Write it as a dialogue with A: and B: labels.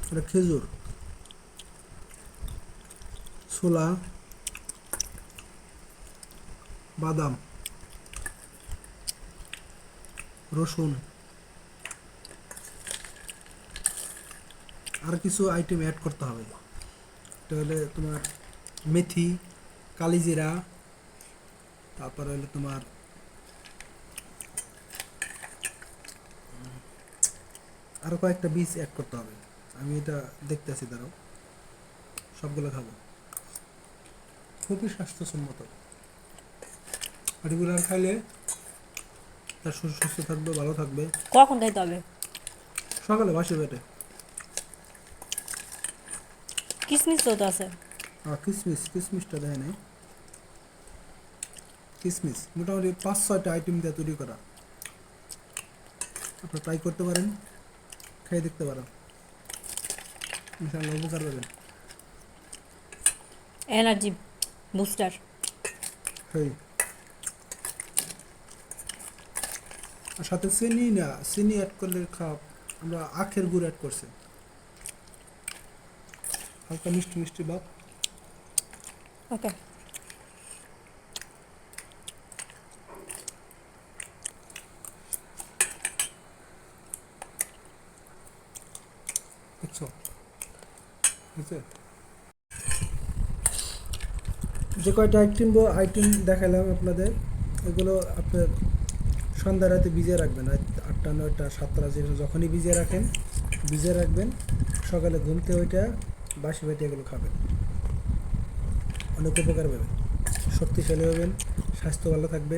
A: এটা খেজুর, ছোলা, বাদাম, রসুন, আর কিছু আইটেম অ্যাড করতে হবে। এটা হলে তোমার মেথি, কালিজিরা, তারপরে হলো তোমার আরও কয়েকটা বীজ অ্যাড করতে হবে। আমি এটা দেখতেছি, দাঁড়াও। সবগুলো খাবো, খুবই স্বাস্থ্যসম্মত। রেগুলার খাইলে তার শরীর সুস্থ থাকবে, ভালো থাকবে।
B: কখন খাইতে হবে?
A: সকালে বাসি পেটে।
B: কিসমিস তো আছে।
A: আর কিসমিস, কিসমিসটা দেয় নাই। কিসমিস মোটামুটি 5-6টা আইটেম দিয়ে তৈরি করা। আপনারা ট্রাই করতে পারেন, খেয়ে দেখতে পারেন, ইনশাআল্লাহ উপকার পাবেন।
B: Energy booster.
A: হ্যাঁ, আর সাথে চিনি না, চিনি অ্যাড করলে খাওয়া, আমরা আখের গুড় অ্যাড করছি, হালকা মিষ্টি মিষ্টি ভাব।
B: ওকে।
A: বুঝছো? বুঝছে? যে কয়টা আইটেম দেখালাম আপনাদের, এগুলো আপনার সন্ধ্যা রাতে ভিজিয়ে রাখবেন। রাত 8টা 9টা 7টা যখনই ভিজিয়ে রাখেন, ভিজিয়ে রাখবেন। সকালে ঘুমতে ওইটা বাসি পেটে এগুলো খাবেন, অনেক উপকার পাবেন, শক্তিশালী হবেন, স্বাস্থ্য ভালো থাকবে।